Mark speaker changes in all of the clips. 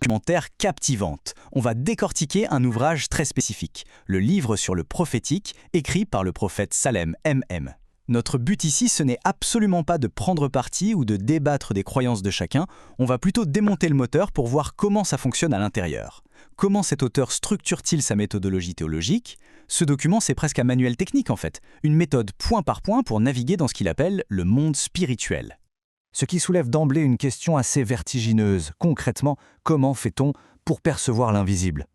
Speaker 1: Documentaire captivante. On va décortiquer un ouvrage très spécifique, le livre sur le prophétique, écrit par le prophète Salem MM. Notre but ici, ce n'est absolument pas de prendre parti ou de débattre des croyances de chacun, on va plutôt démonter le moteur pour voir comment ça fonctionne à l'intérieur. Comment cet auteur structure-t-il sa méthodologie théologique? Ce document, c'est presque un manuel technique en fait, une méthode point par point pour naviguer dans ce qu'il appelle le monde spirituel.
Speaker 2: Ce qui soulève d'emblée une question assez vertigineuse. Concrètement, comment fait-on pour percevoir l'invisible?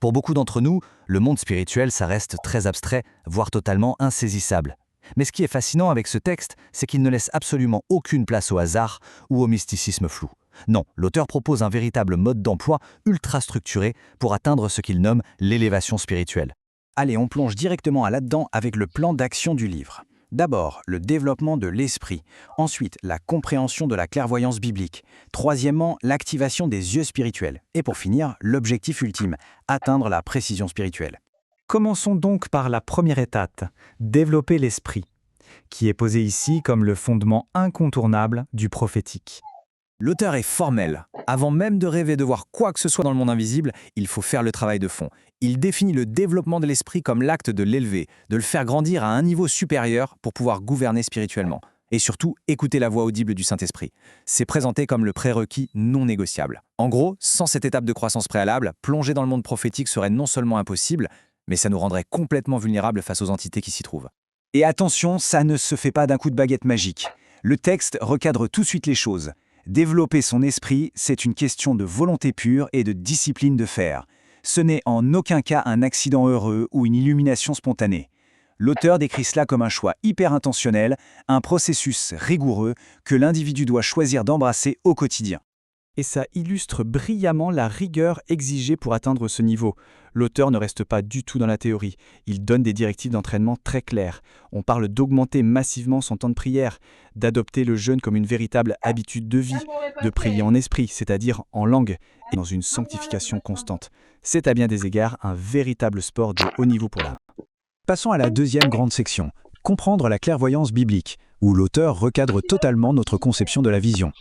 Speaker 2: Pour beaucoup d'entre nous, le monde spirituel, ça reste très abstrait, voire totalement insaisissable. Mais ce qui est fascinant avec ce texte, c'est qu'il ne laisse absolument aucune place au hasard ou au mysticisme flou. Non, l'auteur propose un véritable mode d'emploi ultra structuré pour atteindre ce qu'il nomme l'élévation spirituelle.
Speaker 1: Allez, on plonge directement là-dedans avec le plan d'action du livre. D'abord, le développement de l'esprit. Ensuite, la compréhension de la clairvoyance biblique. Troisièmement, l'activation des yeux spirituels. Et pour finir, l'objectif ultime, atteindre la précision spirituelle.
Speaker 3: Commençons donc par la première étape, développer l'esprit, qui est posé ici comme le fondement incontournable du prophétique.
Speaker 1: L'auteur est formel. Avant même de rêver de voir quoi que ce soit dans le monde invisible, il faut faire le travail de fond. Il définit le développement de l'esprit comme l'acte de l'élever, de le faire grandir à un niveau supérieur pour pouvoir gouverner spirituellement. Et surtout, écouter la voix audible du Saint-Esprit. C'est présenté comme le prérequis non négociable. En gros, sans cette étape de croissance préalable, plonger dans le monde prophétique serait non seulement impossible, mais ça nous rendrait complètement vulnérables face aux entités qui s'y trouvent.
Speaker 2: Et attention, ça ne se fait pas d'un coup de baguette magique. Le texte recadre tout de suite les choses. Développer son esprit, c'est une question de volonté pure et de discipline de fer. Ce n'est en aucun cas un accident heureux ou une illumination spontanée. L'auteur décrit cela comme un choix hyper intentionnel, un processus rigoureux que l'individu doit choisir d'embrasser au quotidien.
Speaker 3: Et ça illustre brillamment la rigueur exigée pour atteindre ce niveau. L'auteur ne reste pas du tout dans la théorie. Il donne des directives d'entraînement très claires. On parle d'augmenter massivement son temps de prière, d'adopter le jeûne comme une véritable habitude de vie, de prier en esprit, c'est-à-dire en langue, et dans une sanctification constante. C'est à bien des égards un véritable sport de haut niveau pour l'âme.
Speaker 2: Passons à la deuxième grande section, comprendre la clairvoyance biblique, où l'auteur recadre totalement notre conception de la vision.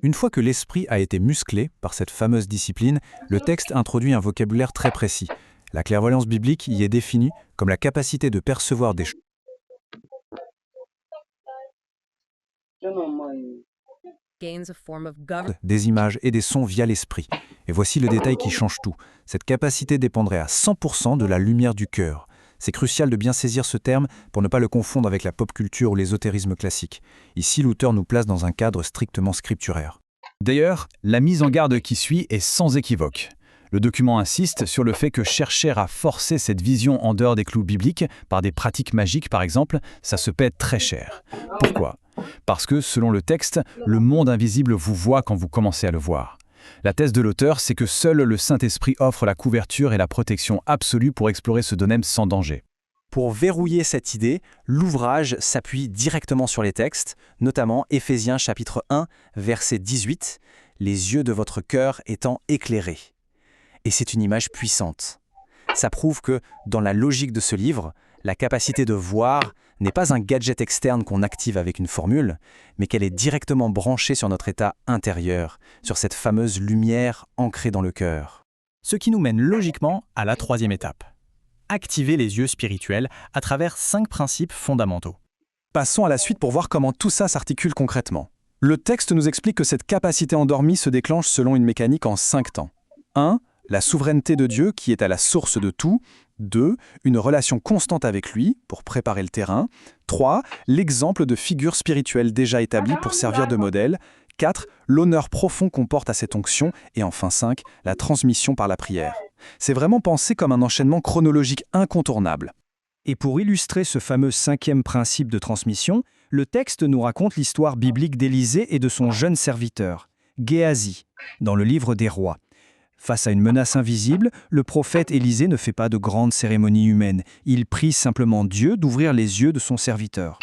Speaker 1: Une fois que l'esprit a été musclé par cette fameuse discipline, le texte introduit un vocabulaire très précis. La clairvoyance biblique y est définie comme la capacité de percevoir des choses, des images et des sons via l'esprit. Et voici le détail qui change tout. Cette capacité dépendrait à 100% de la lumière du cœur. C'est crucial de bien saisir ce terme pour ne pas le confondre avec la pop culture ou l'ésotérisme classique. Ici, l'auteur nous place dans un cadre strictement scripturaire.
Speaker 4: D'ailleurs, la mise en garde qui suit est sans équivoque. Le document insiste sur le fait que chercher à forcer cette vision en dehors des clous bibliques, par des pratiques magiques par exemple, ça se paie très cher. Pourquoi? Parce que, selon le texte, le monde invisible vous voit quand vous commencez à le voir. La thèse de l'auteur, c'est que seul le Saint-Esprit offre la couverture et la protection absolue pour explorer ce domaine sans danger.
Speaker 1: Pour verrouiller cette idée, l'ouvrage s'appuie directement sur les textes, notamment Éphésiens chapitre 1, verset 18, « Les yeux de votre cœur étant éclairés ». Et c'est une image puissante. Ça prouve que, dans la logique de ce livre, la capacité de voir n'est pas un gadget externe qu'on active avec une formule, mais qu'elle est directement branchée sur notre état intérieur, sur cette fameuse lumière ancrée dans le cœur. Ce qui nous mène logiquement à la troisième étape. Activer les yeux spirituels à travers 5 principes fondamentaux. Passons à la suite pour voir comment tout ça s'articule concrètement. Le texte nous explique que cette capacité endormie se déclenche selon une mécanique en 5 temps. 1. La souveraineté de Dieu qui est à la source de tout. 2. Une relation constante avec lui pour préparer le terrain. 3. L'exemple de figures spirituelles déjà établies pour servir de modèle. 4. L'honneur profond qu'on porte à cette onction. Et enfin 5. La transmission par la prière. C'est vraiment pensé comme un enchaînement chronologique incontournable.
Speaker 3: Et pour illustrer ce fameux 5e principe de transmission, le texte nous raconte l'histoire biblique d'Élisée et de son jeune serviteur, Géasi, dans le livre des rois. Face à une menace invisible, le prophète Élisée ne fait pas de grandes cérémonies humaines. Il prie simplement Dieu d'ouvrir les yeux de son serviteur.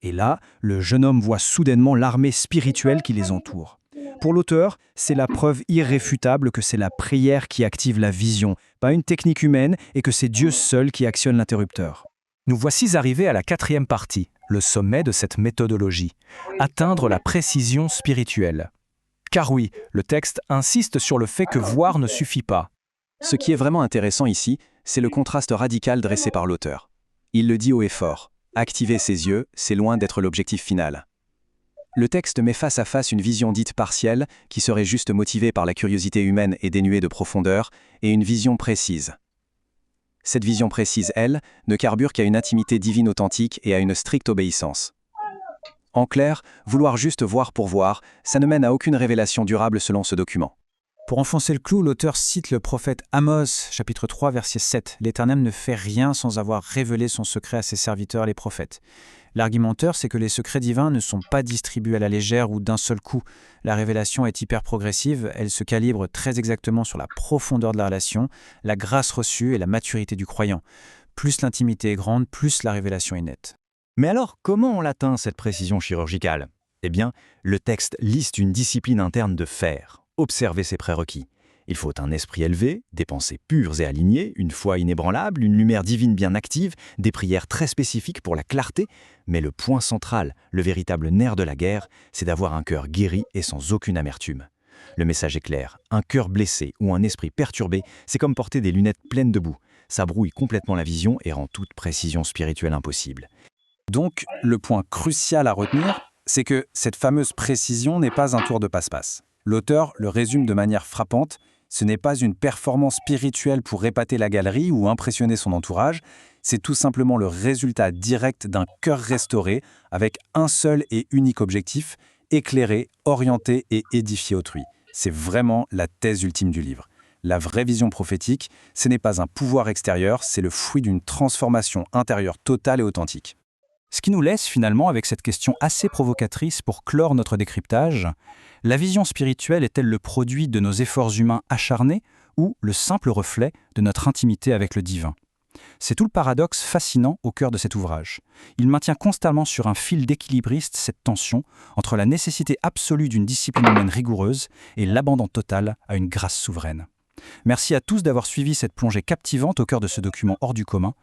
Speaker 3: Et là, le jeune homme voit soudainement l'armée spirituelle qui les entoure. Pour l'auteur, c'est la preuve irréfutable que c'est la prière qui active la vision, pas une technique humaine, et que c'est Dieu seul qui actionne l'interrupteur.
Speaker 1: Nous voici arrivés à la 4e partie, le sommet de cette méthodologie. Atteindre la précision spirituelle.
Speaker 3: Car oui, le texte insiste sur le fait que voir ne suffit pas.
Speaker 1: Ce qui est vraiment intéressant ici, c'est le contraste radical dressé par l'auteur. Il le dit haut et fort. Activer ses yeux, c'est loin d'être l'objectif final. Le texte met face à face une vision dite partielle, qui serait juste motivée par la curiosité humaine et dénuée de profondeur, et une vision précise. Cette vision précise, elle, ne carbure qu'à une intimité divine authentique et à une stricte obéissance. En clair, vouloir juste voir pour voir, ça ne mène à aucune révélation durable selon ce document.
Speaker 4: Pour enfoncer le clou, l'auteur cite le prophète Amos, chapitre 3, verset 7. « L'Éternel ne fait rien sans avoir révélé son secret à ses serviteurs les prophètes. » L'argumenteur, c'est que les secrets divins ne sont pas distribués à la légère ou d'un seul coup. La révélation est hyper progressive, elle se calibre très exactement sur la profondeur de la relation, la grâce reçue et la maturité du croyant. Plus l'intimité est grande, plus la révélation est nette.
Speaker 2: Mais alors, comment on l'atteint, cette précision chirurgicale? Eh bien, le texte liste une discipline interne de faire, observer ses prérequis. Il faut un esprit élevé, des pensées pures et alignées, une foi inébranlable, une lumière divine bien active, des prières très spécifiques pour la clarté, mais le point central, le véritable nerf de la guerre, c'est d'avoir un cœur guéri et sans aucune amertume. Le message est clair, un cœur blessé ou un esprit perturbé, c'est comme porter des lunettes pleines de boue. Ça brouille complètement la vision et rend toute précision spirituelle impossible.
Speaker 4: Donc, le point crucial à retenir, c'est que cette fameuse précision n'est pas un tour de passe-passe. L'auteur le résume de manière frappante. Ce n'est pas une performance spirituelle pour épater la galerie ou impressionner son entourage, c'est tout simplement le résultat direct d'un cœur restauré avec un seul et unique objectif, éclairer, orienter et édifier autrui. C'est vraiment la thèse ultime du livre. La vraie vision prophétique, ce n'est pas un pouvoir extérieur, c'est le fruit d'une transformation intérieure totale et authentique. Ce qui nous laisse finalement avec cette question assez provocatrice pour clore notre décryptage. La vision spirituelle est-elle le produit de nos efforts humains acharnés ou le simple reflet de notre intimité avec le divin? C'est tout le paradoxe fascinant au cœur de cet ouvrage. Il maintient constamment sur un fil d'équilibriste cette tension entre la nécessité absolue d'une discipline humaine rigoureuse et l'abandon total à une grâce souveraine. Merci à tous d'avoir suivi cette plongée captivante au cœur de ce document hors du commun.